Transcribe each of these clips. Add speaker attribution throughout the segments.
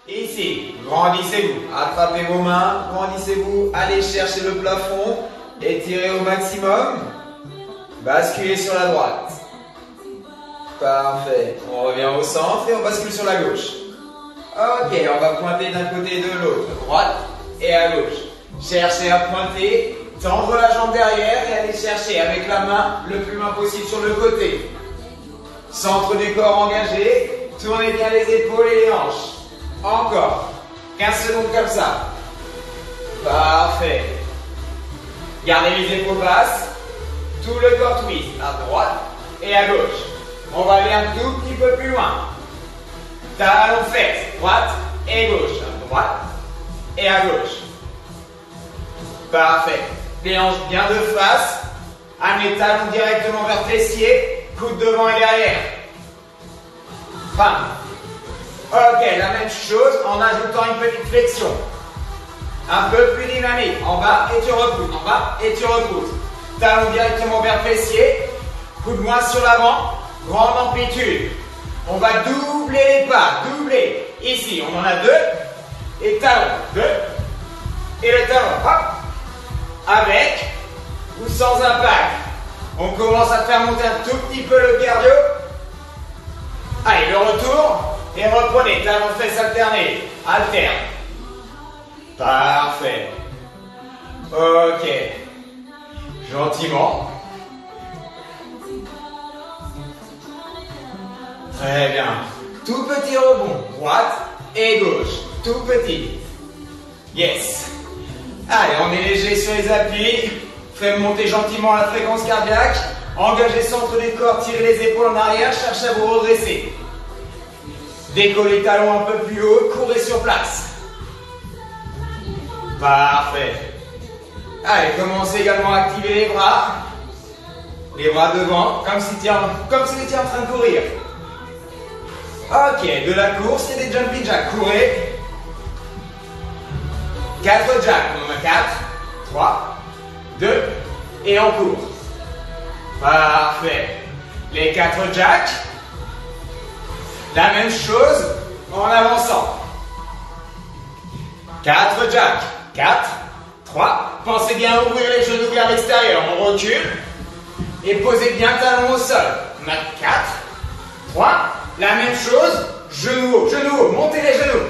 Speaker 1: Ici, grandissez-vous. Attrapez vos mains, grandissez-vous, allez chercher le plafond, étirez au maximum. Basculez sur la droite. Parfait. On revient au centre et on bascule sur la gauche. Ok, on va pointer d'un côté et de l'autre, droite et à gauche. Cherchez à pointer, tendre la jambe derrière et allez chercher avec la main le plus loin possible sur le côté. Centre du corps engagé, tournez bien les épaules et les hanches. Encore. 15 secondes comme ça. Parfait. Gardez les épaules basses. Tout le corps twist à droite et à gauche. On va aller un tout petit peu plus loin. Talons fesses, droite et gauche. À droite et à gauche. Parfait. Les hanches bien de face. Amenez talons directement vers fessier. Coude devant et derrière. Bam. Ok, la même chose en ajoutant une petite flexion. Un peu plus dynamique. En bas et tu repousses. En bas et tu repousses. Talons directement vers fessier. Coude moins sur l'avant. Grande amplitude. On va doubler les pas. Doubler. Ici, on en a deux. Et talons. Deux. Et le talon. Hop. Avec ou sans impact. On commence à faire monter un tout petit peu le cardio. Allez, le retour. Et reprenez, talons fesses alternés. Alterne. Parfait. Ok. Gentiment. Très bien. Tout petit rebond. Droite et gauche. Tout petit. Yes. Allez, on est léger sur les appuis. Faites monter gentiment la fréquence cardiaque. Engagez le centre du corps, tirez les épaules en arrière, cherchez à vous redresser. Décollez les talons un peu plus haut, courez sur place. Parfait. Allez, commencez également à activer les bras. Les bras devant, comme si vous étiez en train de courir. Ok, de la course et des jumping jacks. Courez. 4 jacks. On en a 4, 3, 2 et on court. Parfait. Les 4 jacks. La même chose en avançant. 4 jacks. 4, 3. Pensez bien à ouvrir les genoux vers l'extérieur. On recule. Et posez bien le talon au sol. On a 4, 3. La même chose. Genoux haut. Montez les genoux.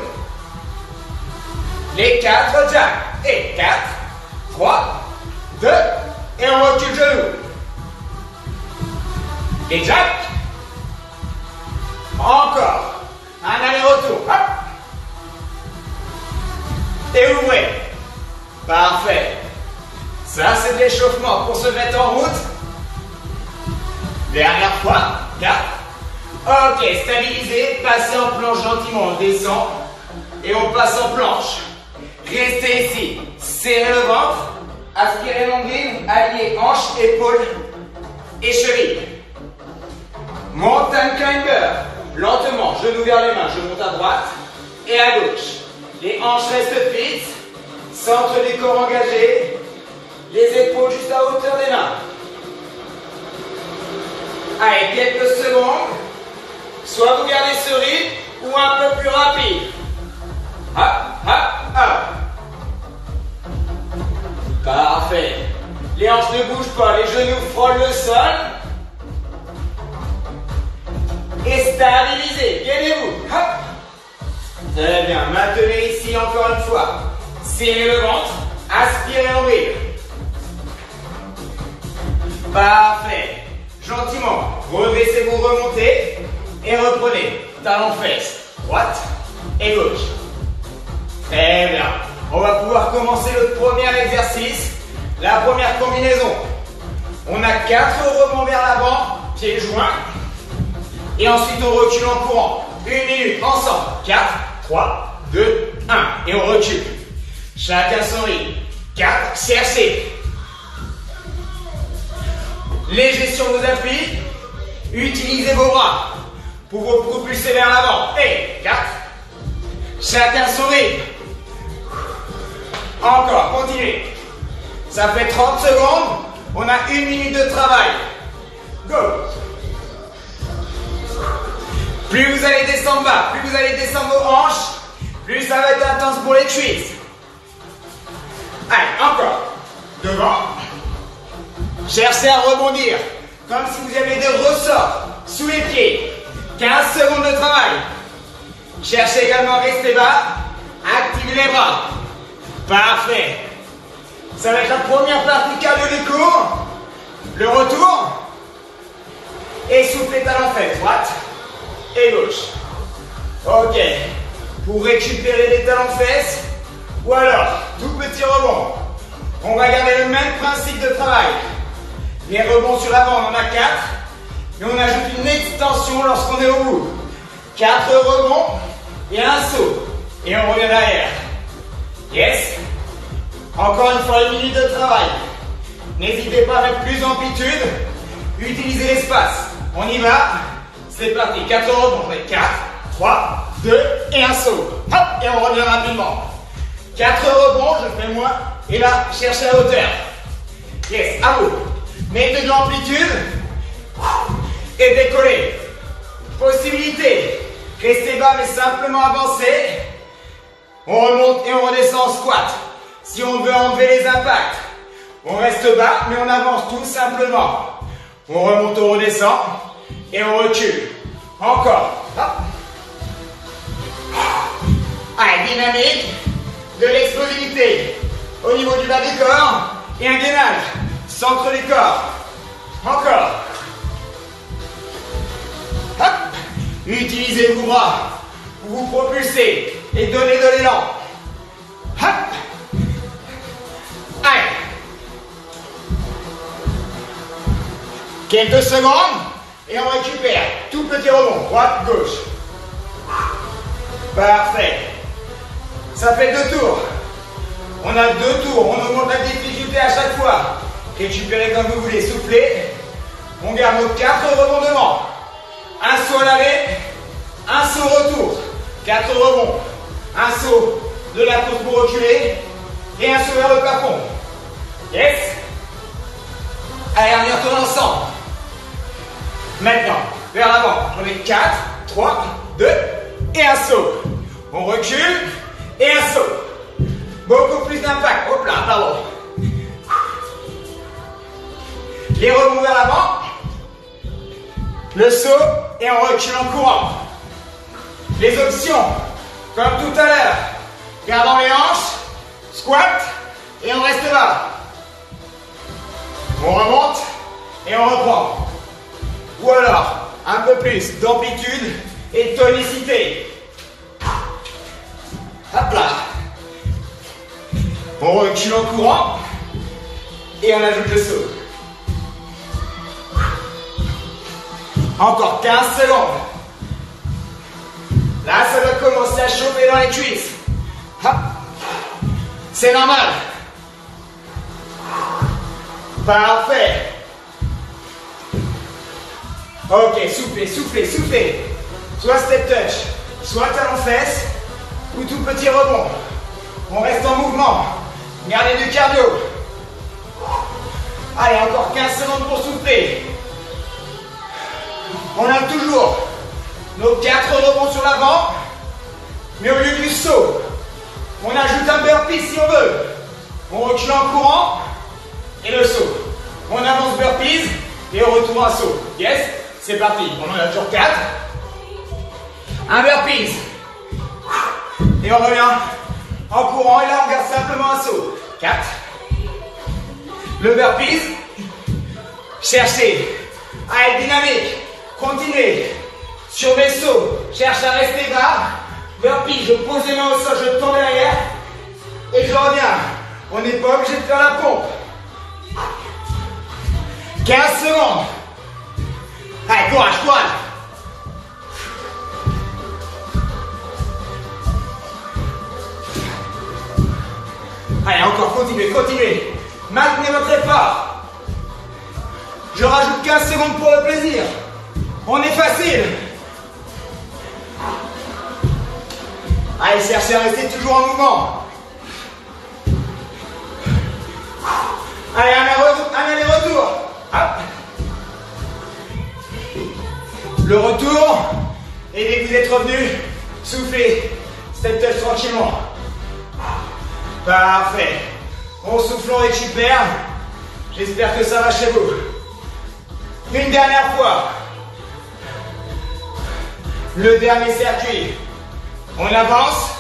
Speaker 1: Les 4 jacks. Et 4, 3, 2. Et on recule genoux. Les jacks. Encore. Un aller-retour. Hop. Et ouvrez. Parfait. Ça, c'est de l'échauffement pour se mettre en route. Dernière fois. 4. Ok, stabilisez. Passez en planche gentiment. On descend. Et on passe en planche. Restez ici. Serrez le ventre. Aspirez l'ombril. Alliez hanches, épaules et chevilles. Mountain climber. Lentement, genoux vers les mains, je monte à droite et à gauche. Les hanches restent fixes, centre du corps engagé, les épaules juste à hauteur des mains. Allez, quelques secondes. Soit vous gardez ce rythme ou un peu plus rapide. Hop, hop, hop. Parfait. Les hanches ne bougent pas, les genoux frôlent le sol. Et stabilisez, gainez-vous. Hop. Très bien, maintenez ici encore une fois. Serrez le ventre, aspirez l'ombril. Parfait. Gentiment, redressez-vous, remontez et reprenez. Talons fesses, droite et gauche. Très bien. On va pouvoir commencer le premier exercice, la première combinaison. On a 4 rebonds vers l'avant, pieds joints. Et ensuite on recule en courant. 1 minute ensemble. 4, 3, 2, 1. Et on recule. Chacun son rythme. 4, cherchez. Léger sur vos appuis. Utilisez vos bras pour vous propulser vers l'avant. Et 4. Chacun son rythme. Encore, continuez. Ça fait 30 secondes. On a 1 minute de travail. Go. Plus vous allez descendre bas, plus vous allez descendre vos hanches, plus ça va être intense pour les cuisses. Allez, encore. Devant. Cherchez à rebondir, comme si vous aviez des ressorts sous les pieds. 15 secondes de travail. Cherchez également à rester bas. Activez les bras. Parfait. Ça va être la première partie cardio du cours. Le retour. Et soufflez talons fesses, droite et gauche. Ok. Pour récupérer les talons fesses, ou alors, tout petit rebond. On va garder le même principe de travail. Les rebonds sur l'avant, on en a 4. Et on ajoute une extension lorsqu'on est au bout. 4 rebonds et un saut. Et on revient derrière. Yes. Encore une fois, 1 minute de travail. N'hésitez pas à mettre plus d'amplitude. Utilisez l'espace. On y va. C'est parti. 4 rebonds. 4, 3, 2 et un saut. Hop, et on revient rapidement. 4 rebonds, je fais moins. Et là, cherchez la hauteur. Yes, à vous. Mettez de l'amplitude. Et décollez. Possibilité. Restez bas mais simplement avancez. On remonte et on redescend en squat. Si on veut enlever les impacts, on reste bas mais on avance tout simplement. On remonte, on redescend et on recule. Encore. Hop. Allez, dynamique. De l'explosivité au niveau du bas du corps et un gainage. Centre du corps. Encore. Hop. Utilisez vos bras pour vous propulser et donner de l'élan. Hop. Allez. Quelques secondes et on récupère. Tout petit rebond. Droite, gauche. Parfait. Ça fait 2 tours. On a 2 tours. On augmente la difficulté à chaque fois. Récupérez comme vous voulez. Soufflez. On garde nos 4 rebonds devant. Un saut à l'aller. Un saut retour. 4 rebonds. Un saut de la course pour reculer. Et un saut vers le plafond. Yes. Allez, on y retourne ensemble. Maintenant, vers l'avant. On est 4, 3, 2 et un saut. On recule et un saut. Beaucoup plus d'impact. Hop là, pardon. Les rebonds vers l'avant. Le saut et on recule en courant. Les options, comme tout à l'heure. Gardons les hanches. Squat et on reste là. On remonte et on reprend. Ou alors, un peu plus d'amplitude et de tonicité. Hop là. On recule en courant et on ajoute le saut. Encore 15 secondes. Là, ça va commencer à chauffer dans les cuisses. Hop. C'est normal. Parfait. Ok, soufflez, soufflez, soufflez. Soit step touch, soit talon fesses, ou tout petit rebond. On reste en mouvement. Gardez du cardio. Allez, encore 15 secondes pour souffler. On a toujours nos 4 rebonds sur l'avant, mais au lieu du saut, on ajoute un burpee si on veut. On recule en courant et le saut. On avance burpees et on retourne un saut. Yes, c'est parti. On en a toujours 4. Un burpees. Et on revient en courant et là on garde simplement un saut. 4. Le burpees. Cherchez à être dynamique. Continuez. Sur mes sauts, cherche à rester bas. Burpee, je pose les mains au sol, je tends derrière. Et je reviens. On n'est pas obligé de faire la pompe. 15 secondes. Allez, courage, courage. Allez, encore, continuez, continuez. Maintenez votre effort. Je rajoute 15 secondes pour le plaisir. On est facile. Allez, cherchez à rester toujours en mouvement. Allez, un aller-retour. Hop. Le retour. Et dès que vous êtes revenu, soufflez. Step touch tranquillement. Parfait. On souffle, on récupère. J'espère que ça va chez vous. Une dernière fois. Le dernier circuit. On avance.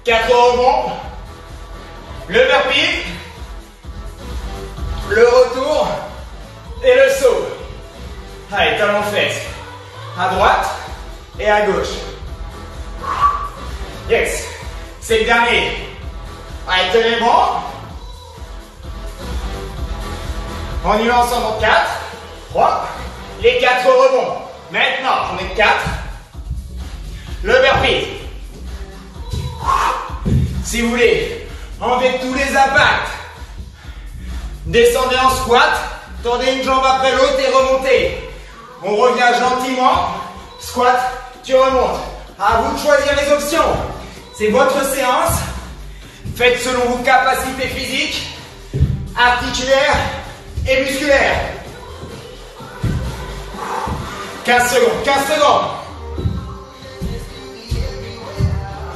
Speaker 1: 4 rebonds. Le burpee. Le retour. Et le saut. Allez, talon fesse. À droite et à gauche. Yes. C'est le dernier. Allez, tenez bon. On y va ensemble en 4. 3. Les 4 rebonds. Maintenant, on est 4. Le burpee. Si vous voulez, enlevez tous les impacts. Descendez en squat. Tendez une jambe après l'autre et remontez. On revient gentiment. Squat, tu remontes. À vous de choisir les options. C'est votre séance. Faites selon vos capacités physiques, articulaires et musculaires. 15 secondes, 15 secondes.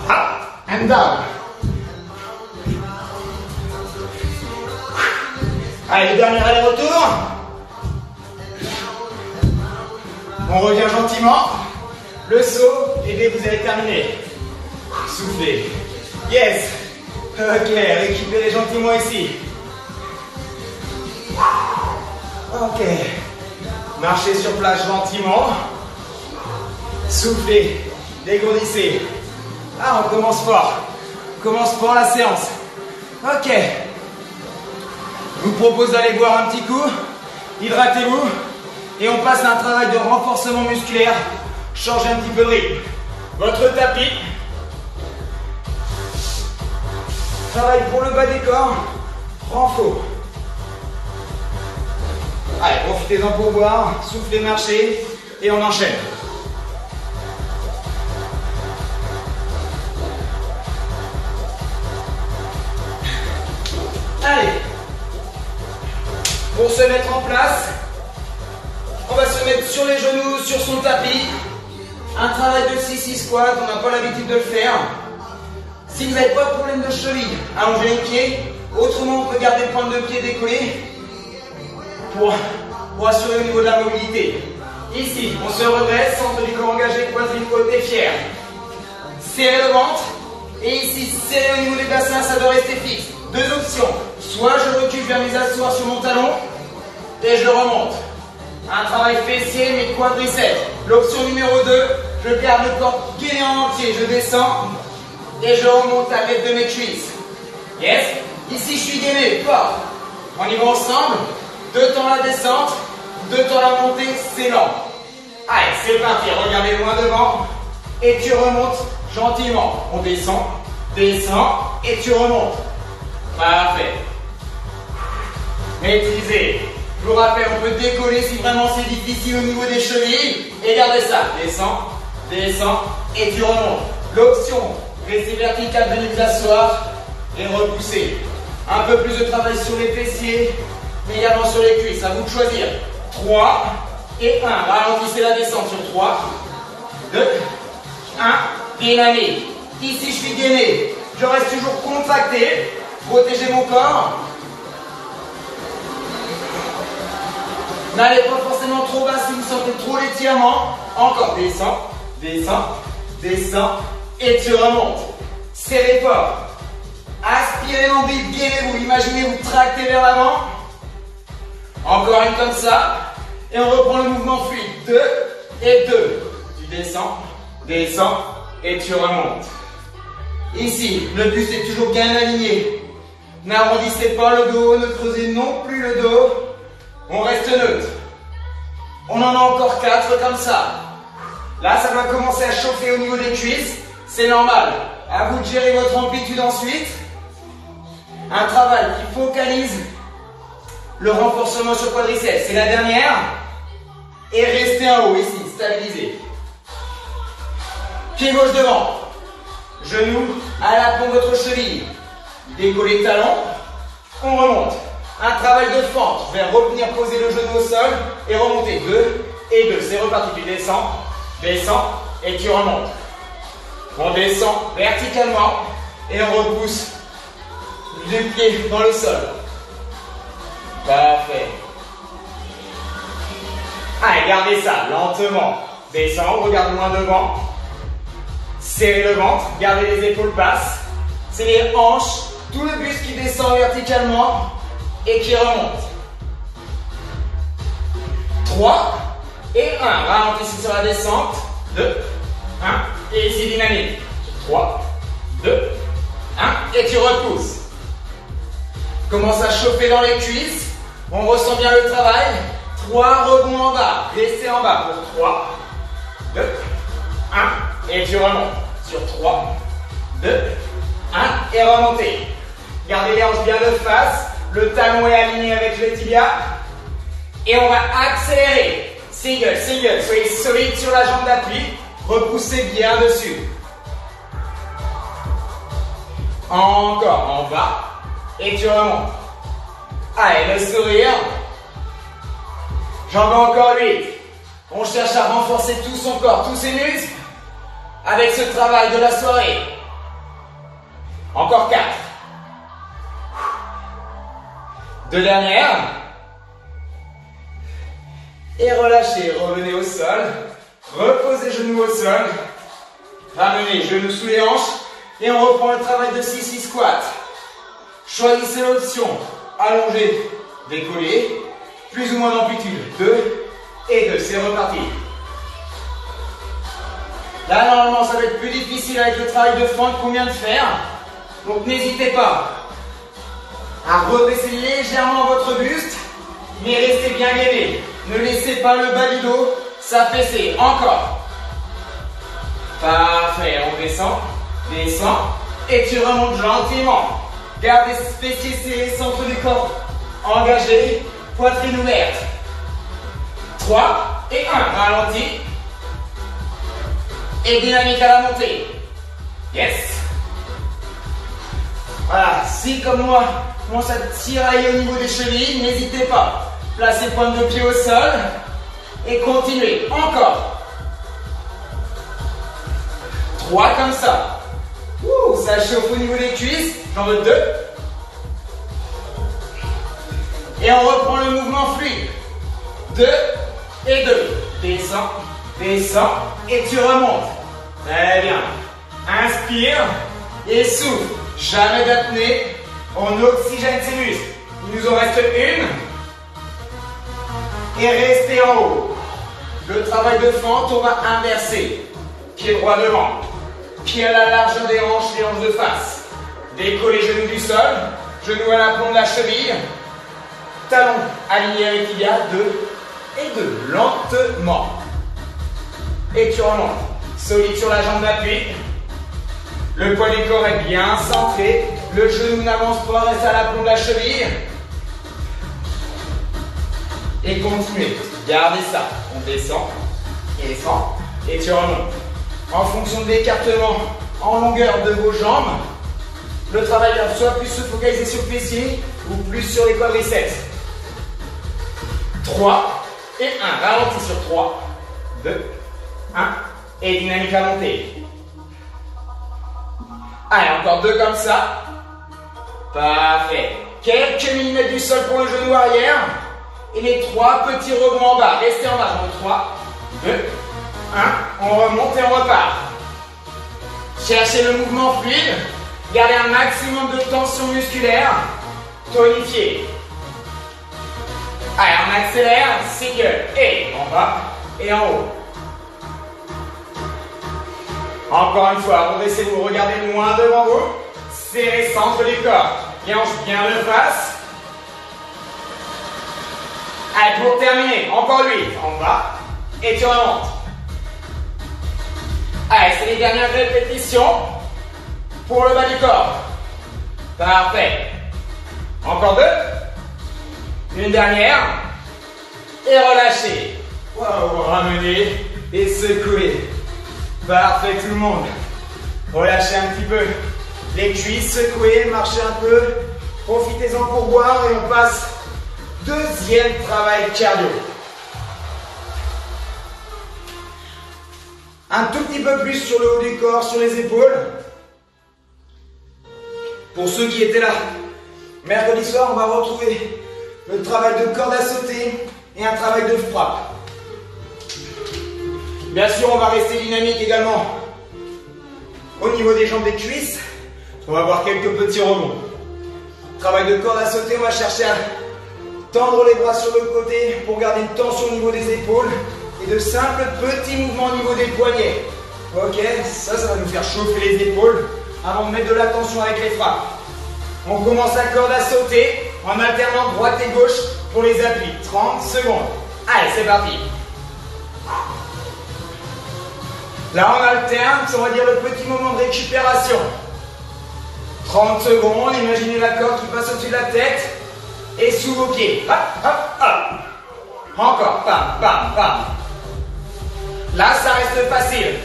Speaker 1: Up and down. Allez, le dernier aller-retour. On revient gentiment. Le saut, et dès que vous avez terminé, soufflez. Yes. Ok, récupérez gentiment ici. Ok. Marchez sur place gentiment. Soufflez. Dégourdissez. Ah, on commence fort. On commence fort la séance. Ok. Je vous propose d'aller boire un petit coup. Hydratez-vous. Et on passe à un travail de renforcement musculaire. Changez un petit peu de rythme. Votre tapis. Travail pour le bas des corps. Renfort. Allez, profitez-en pour boire. Soufflez, marchez. Et on enchaîne. Allez. Pour se mettre en place, on va se mettre sur les genoux, sur son tapis. Un travail de 6-6 squat, on n'a pas l'habitude de le faire. Si vous n'avez pas de problème de cheville, allongez les pieds. Autrement, on peut garder le point de pied décollé pour assurer au niveau de la mobilité. Ici, on se redresse, centre du corps engagé, poitrine côté fier. Serrez le ventre. Et ici, serrez au niveau des bassins, ça doit rester fixe. Deux options. Soit je recule vers mes asseoirs sur mon talon et je remonte. Un travail fessier, mais quadriceps. L'option numéro 2, je garde le corps gainé en entier. Je descends et je remonte à l'aide de mes cuisses. Yes. Ici, je suis gainé, fort. On y va ensemble. 2 temps la descente, 2 temps la montée, c'est lent. Allez, c'est parti. Regardez loin devant et tu remontes gentiment. On descend, descend et tu remontes. Parfait. Maîtrisez. Je vous rappelle, on peut décoller si vraiment c'est difficile au niveau des chevilles. Et gardez ça. Descends, descends et tu remontes. L'option, restez vertical, venez vous asseoir et repousser. Un peu plus de travail sur les fessiers, mais également sur les cuisses. À vous de choisir. 3 et 1. Ralentissez la descente sur 3, 2, 1. Dynamique. Ici, je suis gainé. Je reste toujours contracté. Protégez mon corps. N'allez pas forcément trop bas si vous sentez trop l'étirement. Encore. Descends, descends, descends. Et tu remontes. Serrez fort. Aspirez l'ombilic, gainez-vous. Imaginez vous tracter vers l'avant. Encore une comme ça. Et on reprend le mouvement fluide. 2 et 2. Tu descends, descends et tu remontes. Ici, le but c'est toujours bien aligné. N'arrondissez pas le dos, ne creusez non plus le dos. On reste neutre. On en a encore 4 comme ça. Là, ça va commencer à chauffer au niveau des cuisses. C'est normal. À vous de gérer votre amplitude ensuite. Un travail qui focalise le renforcement sur quadriceps. C'est la dernière. Et restez en haut ici, stabilisé. Pied gauche devant. Genou à l'aplomb de votre cheville. Décollez talon. On remonte. Un travail de fente. Je vais revenir poser le genou au sol et remonter. 2 et 2. C'est reparti. Tu descends, descends et tu remontes. On descend verticalement et on repousse du pied dans le sol. Parfait. Allez, gardez ça lentement. Descends, regarde loin devant. Serrez le ventre, gardez les épaules basses. C'est les hanches, tout le buste qui descend verticalement et qui remonte. 3 et 1. Ralentissez sur la descente. 2, 1. Et ici dynamique. 3, 2, 1. Et tu repousses. Commence à chauffer dans les cuisses. On ressent bien le travail. 3 rebonds en bas. Restez en bas pour 3, 2, 1. Et tu remontes. Sur 3, 2, 1. Et remontez. Gardez les hanches bien de face. Le talon est aligné avec le tibia. Et on va accélérer. Single, single. Soyez solide sur la jambe d'appui. Repoussez bien dessus. Encore en bas. Et tu remontes. Allez, le sourire. J'en veux encore 8. On cherche à renforcer tout son corps, tous ses muscles, avec ce travail de la soirée. Encore 4. 2 dernières. Et relâchez, revenez au sol. Reposez genoux au sol. Ramenez genoux sous les hanches. Et on reprend le travail de 6-6 squat. Choisissez l'option. Allongé, décollé. Plus ou moins d'amplitude. 2 et 2. C'est reparti. Là, normalement, ça va être plus difficile avec le travail de fente qu'on vient de faire. Donc, n'hésitez pas à redresser légèrement votre buste, mais restez bien gainé. Ne laissez pas le bas du dos s'affaisser. Encore. Parfait. On descend, descend, et tu remontes gentiment. Garde les fessiers serrés, centre du corps engagé, poitrine ouverte. 3 et 1. Ralenti. Et dynamique à la montée. Yes. Voilà, si comme moi, commence à tirailler au niveau des chevilles, n'hésitez pas. Placez pointe de pied au sol et continuez. Encore. 3 comme ça. Ouh, ça chauffe au niveau des cuisses. J'en veux 2. Et on reprend le mouvement fluide. 2 et 2. Descends, descends et tu remontes. Très bien. Inspire et souffle. Jamais d'apnée. On oxygène ses muscles. Il nous en reste une. Et restez en haut. Le travail de fente, on va inverser. Pied droit devant. Pied à la largeur des hanches, les hanches de face. Décollez genoux du sol. Genoux à l'aplomb de la cheville. Talons alignés avec tibia. 2 et 2. Lentement. Et tu remontes. Solide sur la jambe d'appui. Le poids du corps est bien centré. Le genou n'avance pas, reste à l'aplomb de la cheville. Et continuez. Gardez ça. On descend. Et descend. Et tu remontes. En fonction de l'écartement en longueur de vos jambes, le travail va soit plus se focaliser sur le fessier ou plus sur les quadriceps. 3 et 1. Ralentis sur 3, 2, 1. Et dynamique à monter. Allez, encore 2 comme ça. Parfait. Quelques millimètres du sol pour le genou arrière. Et les 3 petits rebonds en bas. Restez en bas. Donc 3, 2, 1. On remonte et on repart. Cherchez le mouvement fluide. Gardez un maximum de tension musculaire. Tonifiez. Allez, on accélère. Single. Et en bas et en haut. Encore une fois, redressez-vous, regardez loin devant vous. Serrez centre du corps. Les hanches bien de face. Allez, pour terminer, encore 8. En bas. Et tu remontes. Allez, c'est les dernières répétitions pour le bas du corps. Parfait. Encore 2. Une dernière. Et relâchez. Wow, ramenez et secouez. Parfait tout le monde. Relâchez un petit peu les cuisses, secouez, marchez un peu. Profitez-en pour boire et on passe deuxième travail cardio. Un tout petit peu plus sur le haut du corps, sur les épaules. Pour ceux qui étaient là, mercredi soir, on va retrouver le travail de corde à sauter et un travail de frappe. Bien sûr, on va rester dynamique également au niveau des jambes, des cuisses. On va avoir quelques petits rebonds. Travail de corde à sauter, on va chercher à tendre les bras sur le côté pour garder une tension au niveau des épaules et de simples petits mouvements au niveau des poignets. Ok, ça va nous faire chauffer les épaules avant de mettre de la tension avec les frappes. On commence la corde à sauter en alternant droite et gauche pour les appuis. 30 secondes. Allez, c'est parti. Là, on alterne, on va dire le petit moment de récupération. 30 secondes, imaginez la corde qui passe au-dessus de la tête et sous vos pieds. Hop, hop, hop. Encore, bam, bam, bam. Là, ça reste facile.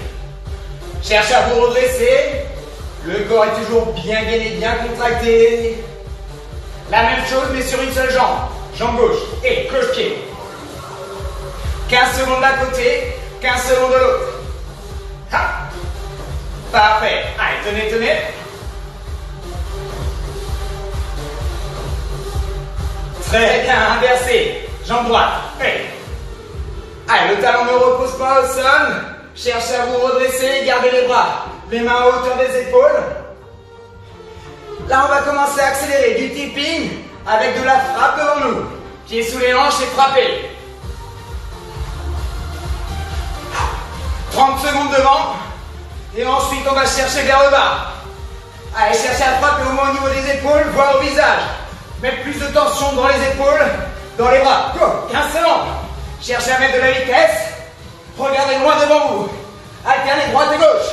Speaker 1: Cherchez à vous redresser. Le corps est toujours bien gainé, bien contracté. La même chose, mais sur une seule jambe. Jambe gauche et cloche-pied. 15 secondes d'un côté, 15 secondes de l'autre. Parfait. Allez, tenez, tenez. Très bien, inversé. Jambe droite. Allez, le talon ne repose pas au sol. Cherchez à vous redresser, gardez les bras. Les mains à hauteur des épaules. Là, on va commencer à accélérer du tipping avec de la frappe devant nous. Pieds sous les hanches et frapper. 30 secondes devant. Et ensuite, on va chercher vers le bas. Allez, cherchez à frapper au moins au niveau des épaules, voire au visage. Mettre plus de tension dans les épaules, dans les bras. Go, 15 secondes. Cherchez à mettre de la vitesse. Regardez loin devant vous. Alternez droite et gauche.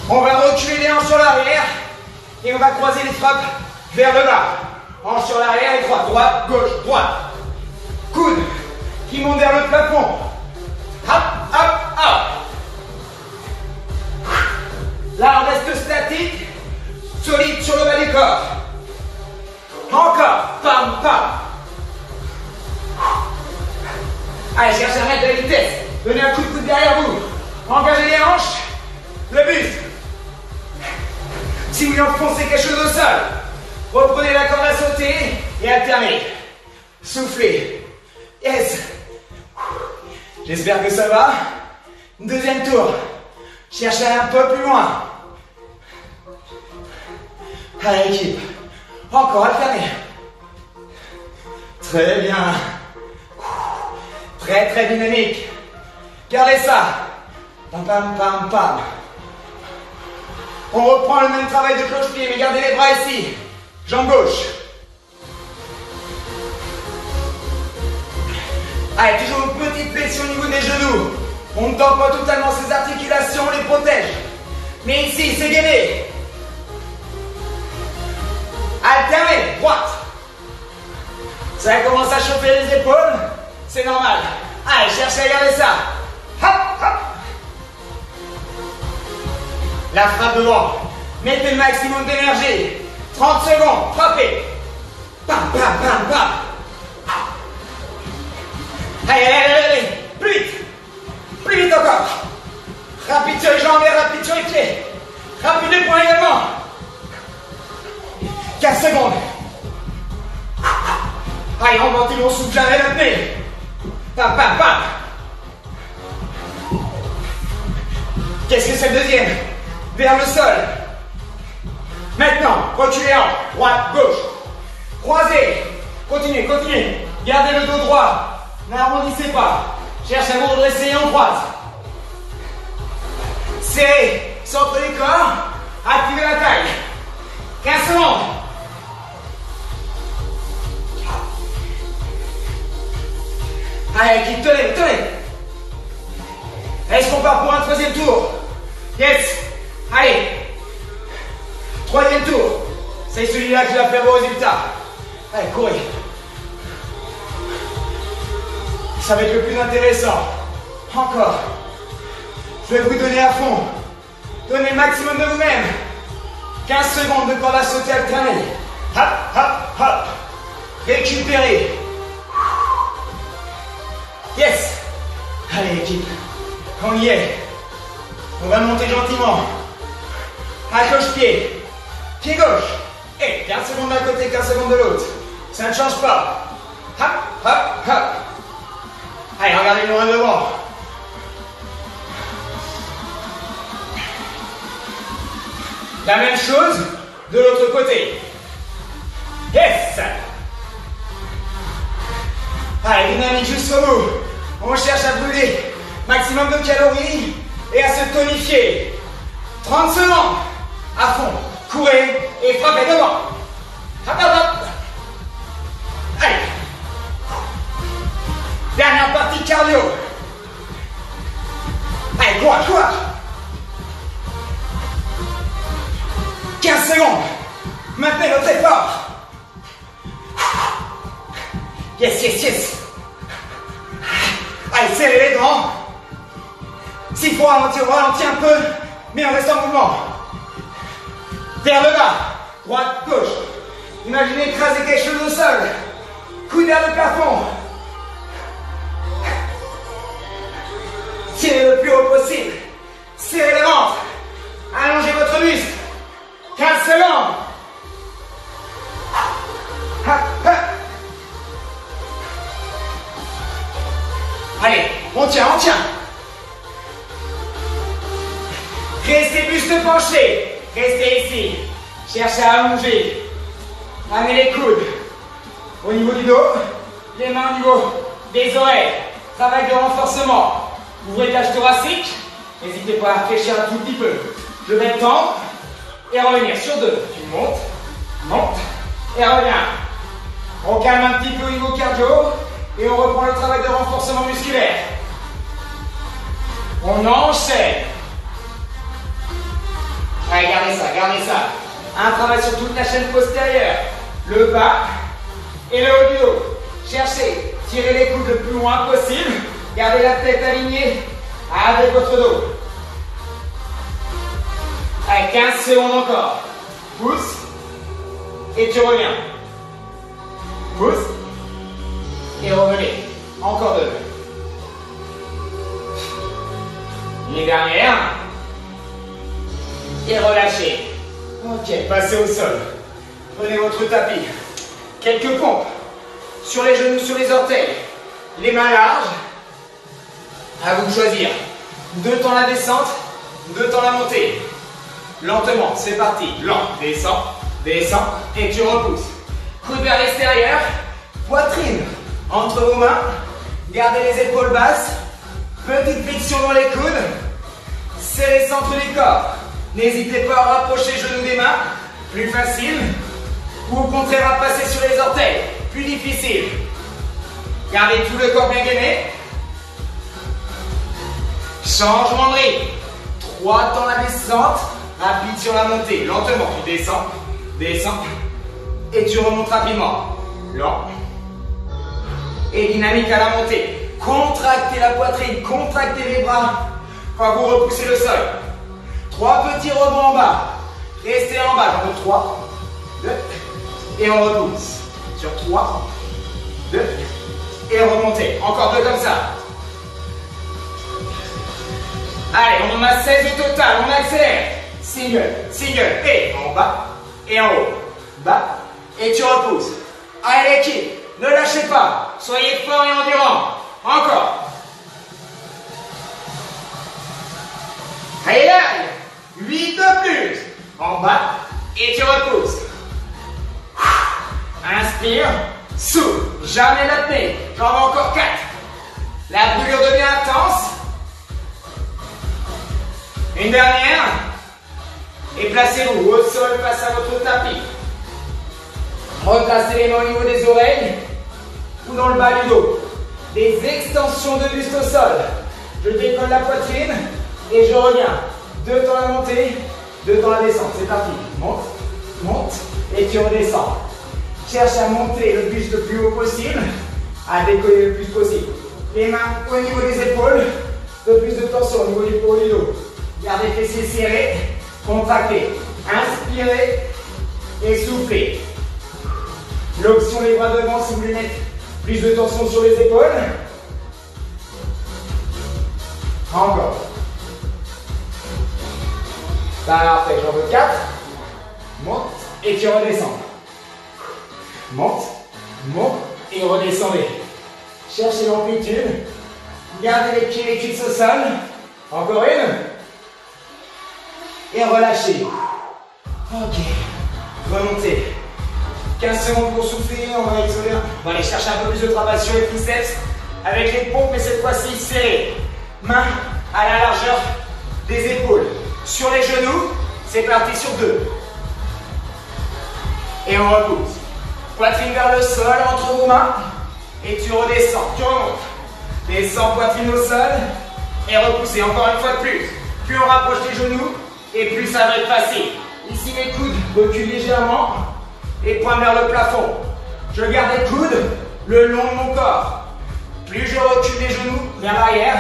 Speaker 1: On va reculer les hanches sur l'arrière. Et on va croiser les frappes vers le bas. Hanches sur l'arrière et droite, droite, gauche, droite. Coude qui monte vers le plafond. Hop, hop, hop. Là, on reste statique, solide sur le bas du corps. Encore, pam, pam. Allez, cherchez à mettre de la vitesse. Donnez un coup de coude derrière vous. Engagez les hanches, le buste. Si vous voulez enfoncer quelque chose au sol, reprenez la corde à sauter et alternez. Soufflez. Yes. J'espère que ça va. Deuxième tour. Cherchez un peu plus loin. Allez, équipe. Encore, alternez. Très bien. Très, très dynamique. Gardez ça. Pam, pam, pam, pam. On reprend le même travail de cloche-pied, mais gardez les bras ici. Jambe gauche. Allez, toujours une petite pression au niveau des genoux. On ne tend pas totalement ces articulations, on les protège. Mais ici, c'est gainé. Alternez, droite. Ça commence à chauffer les épaules, c'est normal. Allez, cherchez à garder ça. Hop, hop. La frappe devant. Mettez le maximum d'énergie. 30 secondes, frappez. Bam, bam, bam, bam. Allez, allez, allez, allez. Plus vite. Plus vite encore. Rapide sur les jambes et rapide sur les pieds. Rapide les poings également. 15 secondes. Allez, on monte, on souffle jamais l'apnée. Pam, pam, pam. Qu'est-ce que c'est le deuxième? Vers le sol. Maintenant, reculez en droite, gauche. Croisez. Continuez, continuez. Gardez le dos droit. N'arrondissez pas. Cherchez à vous redresser et on croise. Serrez. Centre du corps. Activez la taille. 15 secondes. Allez, équipe, tenez, tenez. Est-ce qu'on part pour un troisième tour? Yes. Allez. Troisième tour. C'est celui-là qui va faire vos résultats. Allez, courez. Ça va être le plus intéressant. Encore. Je vais vous donner à fond. Donnez le maximum de vous-même. 15 secondes de corde à sauter alternée. Hop, hop, hop. Récupérez. Yes. Allez équipe, on y est. On va monter gentiment. Accroche-pied. Pied gauche. Et 15 secondes d'un côté, 15 secondes de l'autre. Ça ne change pas. Hop, hop, hop. Allez, regardez loin devant. La même chose de l'autre côté. Yes. Allez, dynamique jusqu'au bout. On cherche à brûler maximum de calories et à se tonifier. 30 secondes. À fond. Courez et frappez devant. Hop, hop, hop. Allez. Dernière partie cardio. Allez, courage, courage. 15 secondes. Maintenez votre effort. Yes, yes, yes. Allez, serrez les dents. S'il faut ralentir, on ralentit un peu, mais on reste en mouvement. Vers le bas, droite, gauche. Imaginez écraser quelque chose au sol. Coude vers le plafond. Tirez le plus haut possible. Serrez le ventre. Allongez votre muscle. 15 secondes. Hop, hop. Allez, on tient, on tient. Restez buste penché. Restez ici. Cherchez à allonger. Amenez les coudes au niveau du dos. Les mains au niveau des oreilles. Travail de renforcement. Ouvrez la cage thoracique. N'hésitez pas à réfléchir un tout petit peu. Je vais tendre et revenir sur deux. Tu montes, monte et reviens. On calme un petit peu au niveau cardio et on reprend le travail de renforcement musculaire. On enchaîne. Allez, gardez ça, gardez ça. Un travail sur toute la chaîne postérieure. Le bas et le haut du dos. Cherchez, tirez les coudes le plus loin possible. Gardez la tête alignée avec votre dos. Allez, 15 secondes encore. Pousse et tu reviens. Pousse et revenez. Encore deux. Les dernières. Et relâchez. Ok, passez au sol. Prenez votre tapis. Quelques pompes. Sur les genoux, sur les orteils. Les mains larges. À vous de choisir. 2 temps la descente, 2 temps la montée. Lentement, c'est parti. Lent, descends, descends et tu repousses. Coude vers l'extérieur. Poitrine entre vos mains. Gardez les épaules basses. Petite flexion dans les coudes. Serrez le centre du corps. N'hésitez pas à rapprocher genoux des mains. Plus facile. Ou au contraire à passer sur les orteils. Plus difficile. Gardez tout le corps bien gainé. Changement de rythme. 3 temps la descente. Rapide sur la montée. Lentement. Tu descends. Descends. Et tu remontes rapidement. Lent. Et dynamique à la montée. Contractez la poitrine. Contractez les bras. Quand vous repoussez le sol. 3 petits rebonds en bas. Restez en bas. J'en veux 3. 2. Et on repousse. Sur 3. 2. Et remontez. Encore 2 comme ça. Allez, on en a 16 au total. On accélère. Single, single. Et en bas. Et en haut. Bas. Et tu repousses. Allez l'équipe. Ne lâchez pas. Soyez forts et endurants. Encore. Allez là. 8 de plus. En bas. Et tu repousses. Inspire. Souffle. Jamais l'apnée. J'en veux encore 4. La brûlure devient intense. Une dernière. Et placez-vous au sol face à votre tapis. Replacez les mains au niveau des oreilles ou dans le bas du dos. Des extensions de buste au sol. Je décolle la poitrine et je reviens. 2 temps la montée, 2 temps la descente. C'est parti. Monte, monte et tu redescends. Cherche à monter le buste le plus haut possible, à décoller le plus possible. Les mains au niveau des épaules, de plus de tension au niveau du haut du dos. Gardez les fessiers serrés, contractez. Inspirez et soufflez. L'option les bras devant si vous voulez mettre plus de tension sur les épaules. Encore. Parfait, j'en veux 4. Monte et tu redescends. Monte, monte et redescendez. Cherchez l'amplitude. Gardez les pieds, les cuisses au sol. Encore une. Et relâchez. Ok. Remontez. 15 secondes pour souffler. On va isoler. On va aller chercher un peu plus de travail sur les triceps. Avec les pompes, mais cette fois-ci serrées. Mains à la largeur des épaules. Sur les genoux. C'est parti sur 2. Et on repousse. Poitrine vers le sol, entre vos mains. Et tu redescends. Tu remontes. Descends, poitrine au sol. Et repoussez. Encore une fois de plus. Plus on rapproche les genoux, et plus ça va être facile. Ici, mes coudes reculent légèrement. Et pointe vers le plafond. Je garde les coudes le long de mon corps. Plus je recule les genoux vers l'arrière,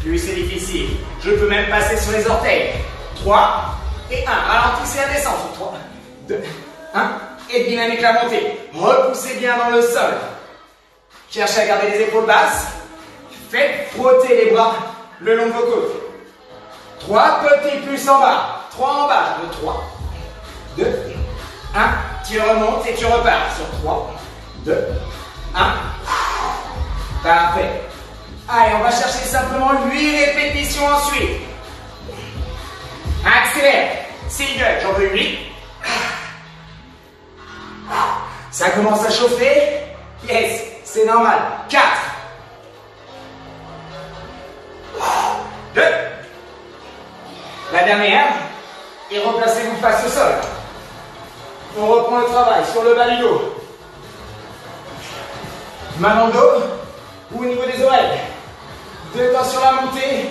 Speaker 1: plus c'est difficile. Je peux même passer sur les orteils. 3 et 1. Ralentissez la descente. 3, 2, 1. Et dynamique la montée. Repoussez bien dans le sol. Cherchez à garder les épaules basses. Faites frotter les bras le long de vos côtes. 3 petits plus en bas. 3 en bas. 3, 2, 1. Tu remontes et tu repars sur 3, 2, 1. Parfait. Allez, on va chercher simplement 8 répétitions ensuite. Accélère. Single, j'en veux 8. Ça commence à chauffer. Yes, c'est normal. 4. 2. La dernière. Et replacez-vous face au sol. On reprend le travail sur le bas du dos. Main dans le dos ou au niveau des oreilles. 2 temps sur la montée,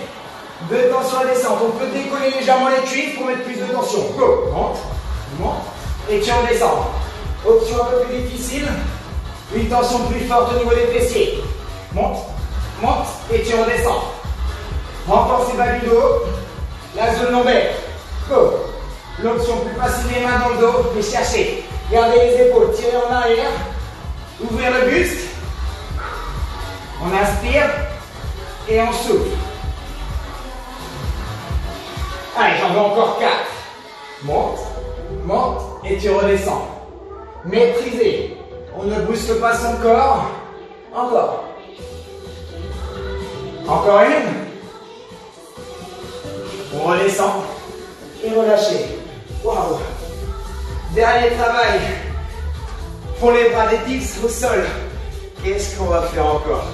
Speaker 1: 2 temps sur la descente. On peut décoller légèrement les cuisses pour mettre plus de tension. Go, monte, monte, et tu redescends. Option un peu plus difficile, une tension plus forte au niveau des fessiers. Monte, monte, et tu redescends. Renforcez le bas du dos, la zone lombaire. Go. L'option plus facile, les mains dans le dos, et cherchez. Gardez les épaules, tirez en arrière, ouvrez le buste. On inspire et on souffle. Allez, j'en veux encore 4. Monte, monte et tu redescends. Maîtrisez. On ne booste pas son corps. Encore. Encore une. On redescend et relâchez. Waouh. Dernier travail pour les bras des dips au sol. Qu'est-ce qu'on va faire encore?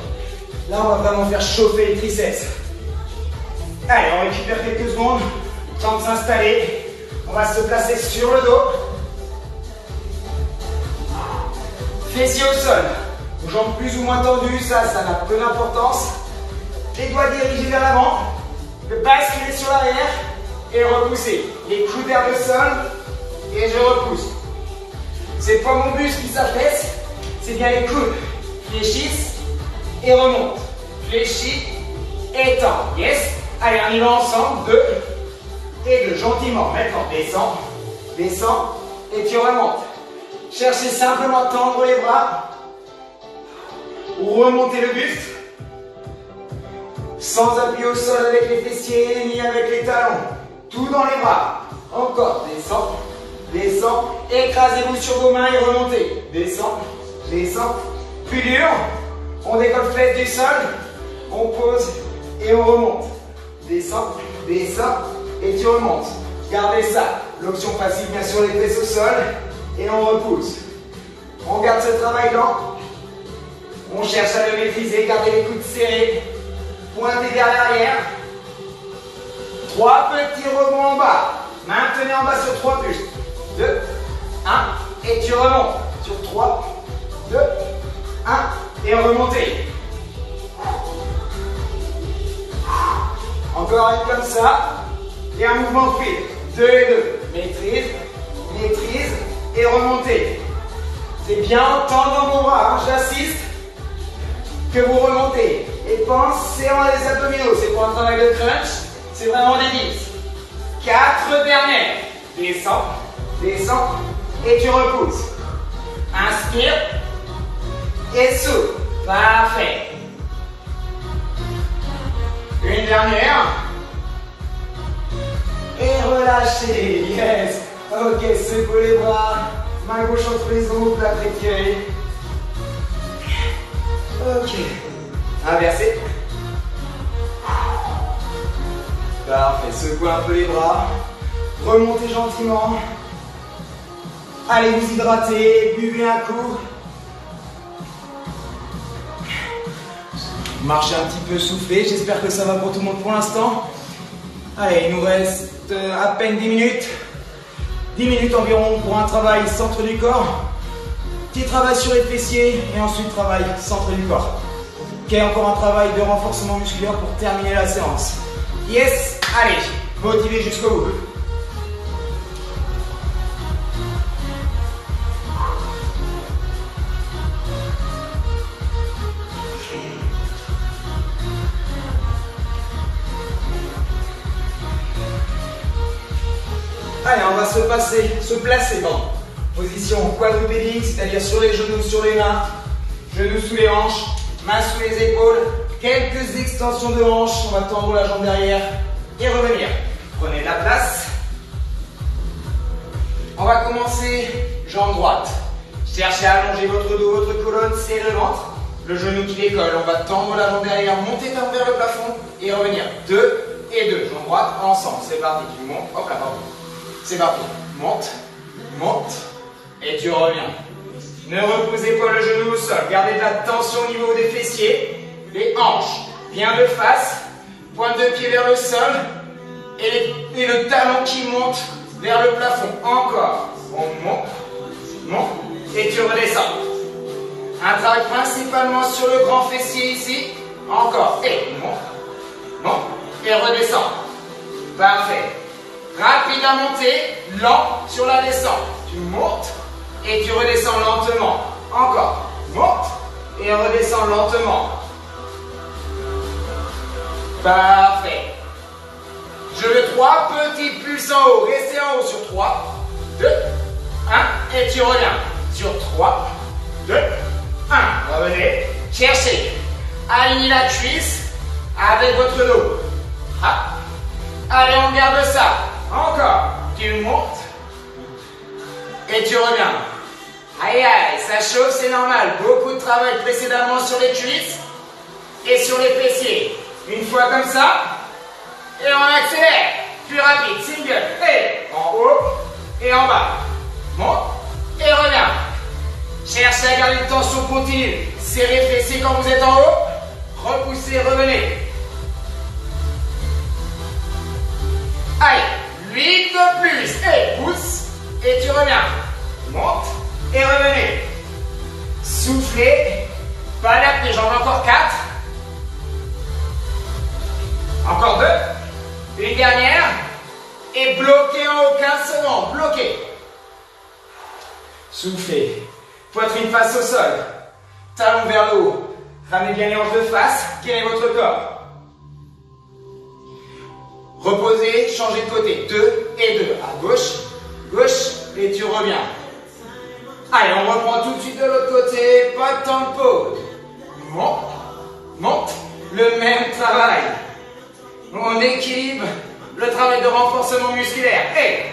Speaker 1: Là, on va vraiment faire chauffer les triceps. Allez, on récupère quelques secondes. Temps de s'installer. On va se placer sur le dos. Fessiers au sol. Jambes plus ou moins tendues, ça n'a peu d'importance. Les doigts dirigés vers l'avant. Le basculer sur l'arrière et repousser. Les coudes vers le sol et je repousse. C'est pas mon buste qui s'affaisse, c'est bien les coudes. Fléchissent et remontent. Fléchis et tend. Yes. Allez, on y va ensemble. 2 et 2. Gentiment. Maintenant, descends, descends et tu remontes. Cherchez simplement à tendre les bras. Remontez le buste. Sans appui au sol avec les fessiers ni avec les talons. Tout dans les bras. Encore. Descends, descends. Écrasez-vous sur vos mains et remontez. Descends, descends. Plus dur. On décolle flèche du sol. On pose et on remonte. Descends, descends et tu remontes. Gardez ça. L'option facile, bien sûr, les fesses au sol. Et on repousse. On garde ce travail lent. On cherche à le maîtriser. Gardez les coudes serrés. Pointez vers l'arrière. 3 petits rebonds en bas. Maintenez en bas sur 3 bustes. 2, 1. Et tu remontes. Sur 3, 2, 1. Et remontez. Encore une comme ça. Et un mouvement fluide. 2 et 2. Maîtrise, maîtrise et remontez. C'est bien en tendant vos bras. J'insiste que vous remontez. Et pensez en les abdominaux. C'est pour un travail de crunch. C'est vraiment des dips. 4 dernières. Descends, descends et tu repousses. Inspire et souffle. Parfait. Une Dernière. Et relâchez. Yes. Ok, secouez les bras. Main gauche entre les ongles, plat étiré. Ok. Inversez. Parfait. Secouez un peu les bras. Remontez gentiment. Allez vous hydrater. Buvez un coup. Marchez un petit peu soufflé. J'espère que ça va pour tout le monde pour l'instant. Allez, il nous reste à peine 10 minutes. 10 minutes environ pour un travail centre du corps. Petit travail sur les fessiers et ensuite travail centre du corps. Ok, encore un travail de renforcement musculaire pour terminer la séance. Yes, allez, motivé jusqu'au bout. Allez, on va se placer dans position quadrupédique, c'est-à-dire sur les genoux, sur les mains, genoux sous les hanches, mains sous les épaules, quelques extensions de hanches, on va tendre la jambe derrière et revenir. Prenez de la place. On va commencer jambe droite. Cherchez à allonger votre dos, votre colonne, serrez le ventre, le genou qui décolle, on va tendre la jambe derrière, monter vers le plafond et revenir. 2 et 2, jambe droite ensemble, c'est parti, tu montes, hop là, pardon. C'est parti. Monte, monte, et tu reviens. Ne reposez pas le genou au sol. Gardez de la tension au niveau des fessiers, les hanches bien de face, pointe de pied vers le sol, et le talon qui monte vers le plafond. Encore. On monte, monte, et tu redescends. Un travail principalement sur le grand fessier ici. Encore. Et monte, monte, et redescends. Parfait. Rapide à monter, lent sur la descente. Tu montes et tu redescends lentement. Encore. Monte et redescends lentement. Parfait. Je veux 3 petits pulses en haut. Restez en haut sur 3, 2, 1 et tu reviens. Sur 3, 2, 1. Revenez. Cherchez. Alignez la cuisse avec votre dos. Ah. Allez, on garde ça. Encore. Tu montes. Et tu reviens. Aïe aïe, ça chauffe, c'est normal. Beaucoup de travail précédemment sur les cuisses et sur les fessiers. Une fois comme ça. Et on accélère. Plus rapide. Single. Et en haut et en bas. Monte et reviens. Cherchez à garder une tension continue. Serrez les fessiers quand vous êtes en haut. Repoussez, revenez. Allez. 8 de plus. Et pousse. Et tu reviens. Monte. Et revenez. Soufflez. Pas d'apnée. J'en ai encore 4. Encore 2. Une dernière. Et bloquez en haut 15 secondes. Bloquez. Soufflez. Poitrine face au sol. Talon vers le haut. Ramenez bien les hanches de face. Quel est votre corps? Reposez, changez de côté. 2 et 2. À gauche, gauche, et tu reviens. Allez, on reprend tout de suite de l'autre côté. Pas de temps de pause. Monte, monte. Le même travail. On équilibre le travail de renforcement musculaire. Et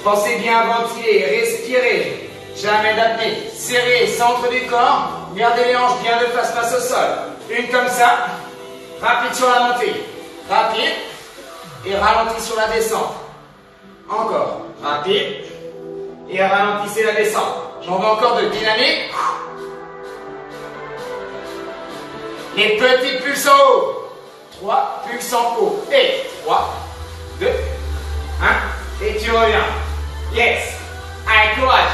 Speaker 1: pensez bien à ventiler, respirer. Jamais d'apnée. Serrez, centre du corps. Gardez les hanches bien de face au sol. Une comme ça. Rapide sur la montée. Rapide. Et ralenti sur la descente. Encore. Rapide. Et ralentissez la descente. J'en veux encore 2. Dynamique. Les petits pulses en haut. 3 pulses en haut. Et 3, 2, 1. Et tu reviens. Yes. Allez, courage.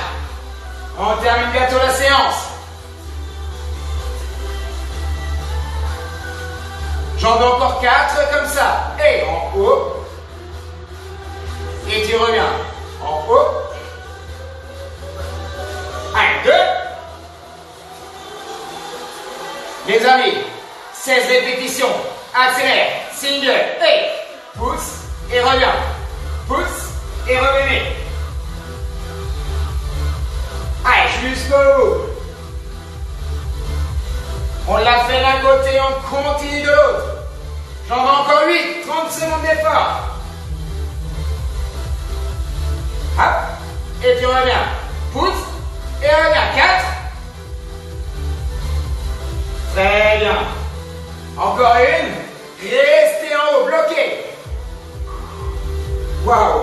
Speaker 1: On termine bientôt la séance. J'en veux encore 4 comme ça. Et en haut. Et tu reviens. En haut. 1, 2. Les amis, 16 répétitions. Accélère. Single. Et pousse. Et reviens. Pousse. Et revenez. Allez, jusqu'au bout. On l'a fait d'un côté, on continue de l'autre. J'en ai encore 8, 30 secondes d'effort. Hop, et tu reviens. Pousse, et reviens. 4. Très bien. Encore une. Restez en haut, bloqué. Waouh.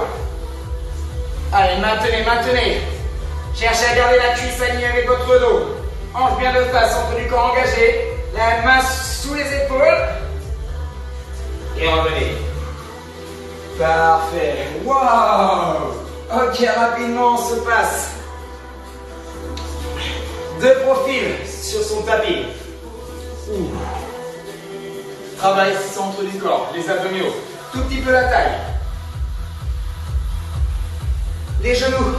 Speaker 1: Allez, maintenez, maintenez. Cherchez à garder la cuisse alignée avec votre dos. Hanche bien de face, centre du corps engagé. La main sous les épaules. Et revenez. Parfait. Waouh. Ok, rapidement, on se passe. De profil sur son tapis. Travaille centre du corps, les abdominaux. Tout petit peu la taille. Les genoux,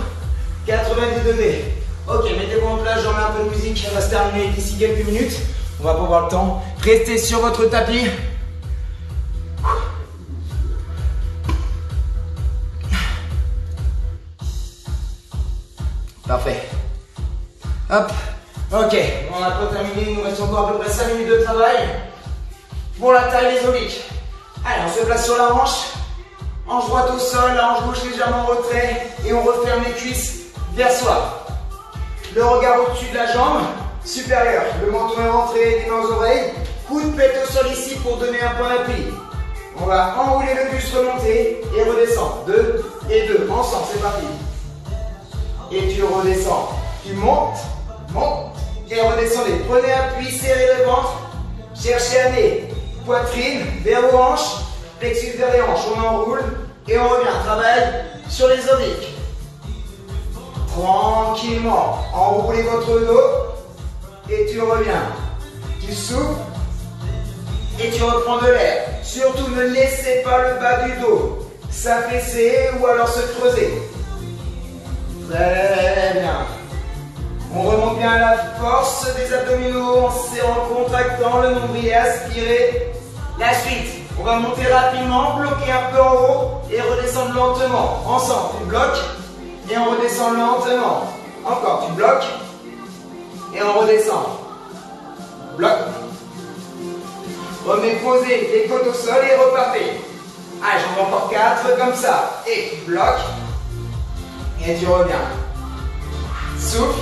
Speaker 1: 90 degrés. Ok, mettez-vous en place, j'en mets un peu de musique. Elle va se terminer d'ici quelques minutes. On va pas avoir le temps. Restez sur votre tapis. Parfait. Hop. Ok, on n'a pas terminé. Il nous reste encore à peu près 5 minutes de travail. Pour la taille, les obliques. Allez, on se place sur la hanche. Hanche droite au sol, la hanche gauche légèrement en retrait. Et on referme les cuisses vers soi. Le regard au-dessus de la jambe supérieure. Le menton est rentré, les mains aux oreilles. Coude pète au sol ici pour donner un point d'appui. On va enrouler le buste, remonter et redescendre. 2 et 2. Ensemble, c'est parti. Et tu redescends. Tu montes, montes et redescendez. Prenez appui, serrez le ventre. Cherchez à nez, poitrine vers vos hanches. Plexus vers les hanches. On enroule et on revient. Travail sur les obliques. Tranquillement. Enroulez votre dos et tu reviens. Tu souffles et tu reprends de l'air. Surtout ne laissez pas le bas du dos s'affaisser ou alors se creuser. Très bien. On remonte bien à la force des abdominaux en serrant, contractant le nombril et aspirer. La suite, on va monter rapidement, bloquer un peu en haut et redescendre lentement. Ensemble, tu bloques et on redescend lentement. Encore, tu bloques et on redescend. Bloc. Remets posé les côtes au sol et repartez. Allez, j'en fais encore 4 comme ça. Et bloc. Et tu reviens. Souffle.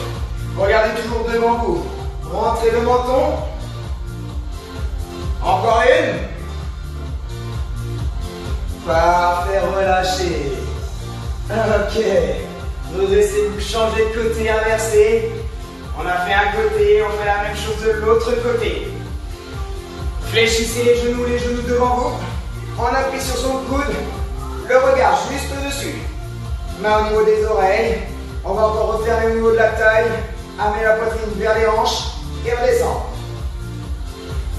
Speaker 1: Regardez toujours devant vous. Rentrez le menton. Encore une. Parfait, relâchez. Ok. Redressez-vous, changez de côté, inversé. On a fait un côté, on fait la même chose de l'autre côté. Fléchissez les genoux devant vous. On appuie sur son coude. Le regard juste au-dessus. Main au niveau des oreilles. On va encore refermer au niveau de la taille. Amener la poitrine vers les hanches et redescend.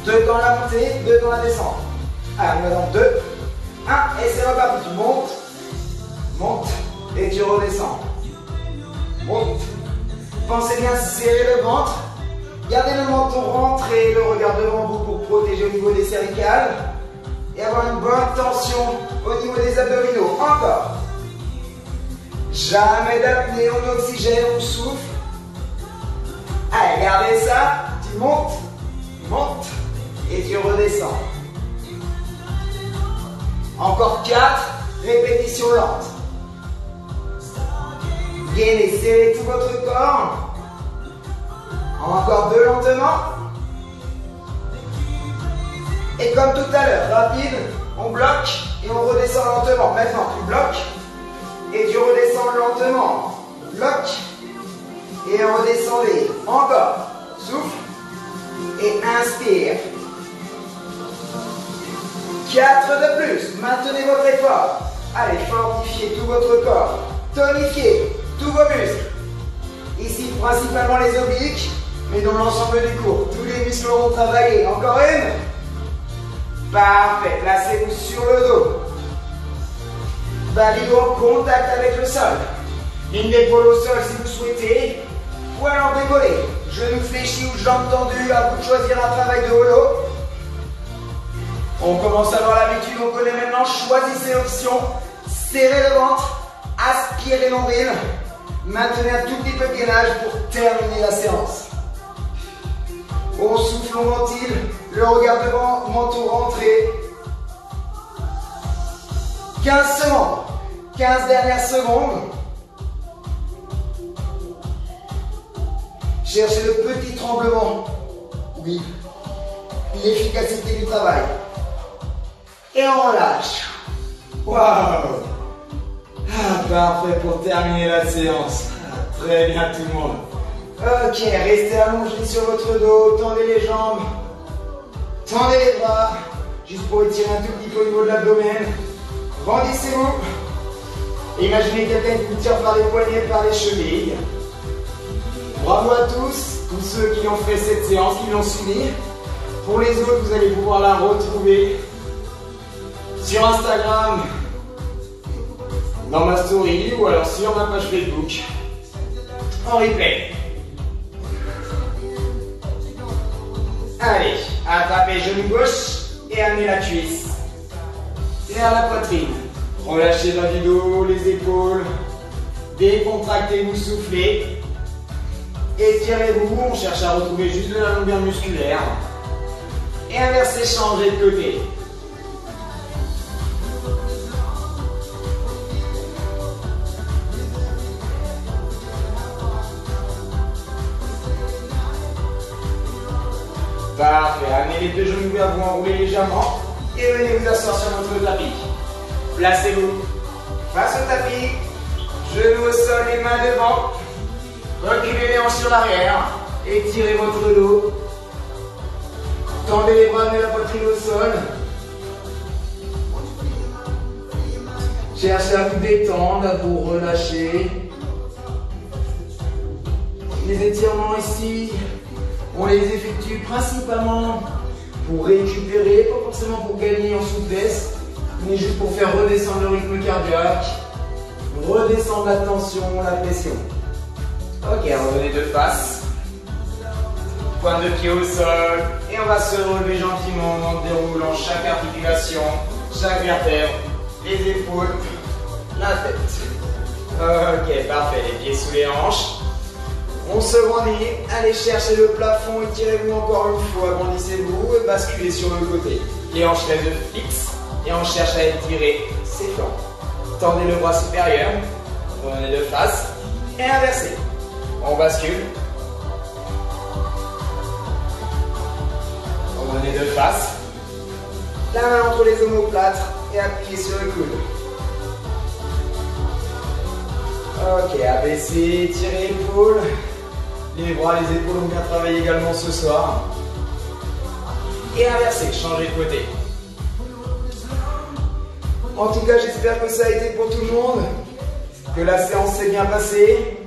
Speaker 1: 2 dans la montée, 2 dans la descente. Allez, on va dans 2, 1 et c'est reparti. Tu montes, montes et tu redescends. Monte. Pensez bien serrer le ventre. Gardez le menton rentré, le regard devant vous pour protéger au niveau des cervicales et avoir une bonne tension au niveau des abdominaux. Encore. Jamais d'apnée, on oxygène, on souffle. Allez, gardez ça. Tu montes, montes et tu redescends. Encore 4 répétitions lentes. Gainez, serrez tout votre corps. Encore 2 lentement. Et comme tout à l'heure, rapide, on bloque et on redescend lentement. Maintenant, tu bloques et tu redescends lentement. Bloque et redescendez. Encore. Souffle et inspire. 4 de plus. Maintenez votre effort. Allez, fortifiez tout votre corps. Tonifiez tous vos muscles. Ici, principalement les obliques, mais dans l'ensemble du cours, tous les muscles auront travaillé. Encore une. Parfait. Placez-vous sur le dos. Bas du dos en contact avec le sol. Ligne d'épaule au sol si vous souhaitez. Ou alors décoller. Genoux fléchis ou jambes tendues. À vous de choisir un travail de holo. On commence à avoir l'habitude, on connaît maintenant. Choisissez l'option. Serrez le ventre. Aspirez le nombril. Maintenez un tout petit peu de gainage pour terminer la séance. On souffle, on ventile. Le regard devant, menton rentré. 15 secondes. 15 dernières secondes. Cherchez le petit tremblement. Oui. L'efficacité du travail. Et on relâche. Waouh! Ah, parfait pour terminer la séance. Très bien tout le monde. Ok, restez allongé sur votre dos, tendez les jambes, tendez les bras, juste pour étirer un tout petit peu au niveau de l'abdomen. Grandissez-vous. Imaginez quelqu'un qui vous tire par les poignets, par les chevilles. Bravo à tous ceux qui ont fait cette séance, qui l'ont suivi. Pour les autres, vous allez pouvoir la retrouver sur Instagram, dans ma story ou alors sur ma page Facebook, en replay. Allez, attrapez genou gauche et amenez la cuisse vers la poitrine. Relâchez le bas du dos, les épaules, décontractez, vous soufflez. Étirez-vous, on cherche à retrouver juste de la longueur musculaire. Et inversez, changez de côté. Parfait, amenez les deux genoux vers vous, enroulez légèrement et venez vous asseoir sur votre tapis. Placez-vous face au tapis, genoux au sol, les mains devant. Reculez les hanches sur l'arrière, étirez votre dos. Tendez les bras, amenez la poitrine au sol. Cherchez à vous détendre, à vous relâcher. Les étirements ici, on les effectue principalement pour récupérer, pas forcément pour gagner en souplesse, mais juste pour faire redescendre le rythme cardiaque, redescendre la tension, la pression. Ok, revenez de face. Pointe de pied au sol. Et on va se relever gentiment en déroulant chaque articulation, chaque vertèbre, les épaules, la tête. Ok, parfait. Les pieds sous les hanches. On se grandit. Allez chercher le plafond. Étirez-vous encore une fois. Grandissez-vous et basculez sur le côté. Les hanches restent fixes. Et on cherche à étirer ses flancs. Tendez le bras supérieur. Revenez de face. Et inversez. On bascule. Revenez de face. La main entre les omoplates et appuyez sur le coude. Ok, abaissez, tirez l'épaule. Les bras, les épaules ont bien travaillé également ce soir. Et inversez, changez de côté. En tout cas, j'espère que ça a été pour tout le monde. Que la séance s'est bien passée.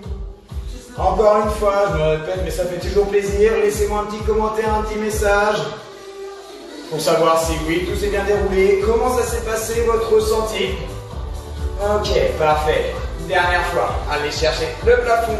Speaker 1: Encore une fois, je me répète, mais ça fait toujours plaisir. Laissez-moi un petit commentaire, un petit message pour savoir si oui, tout s'est bien déroulé. Comment ça s'est passé, votre ressenti? Ok, parfait. Dernière fois, allez chercher le plafond.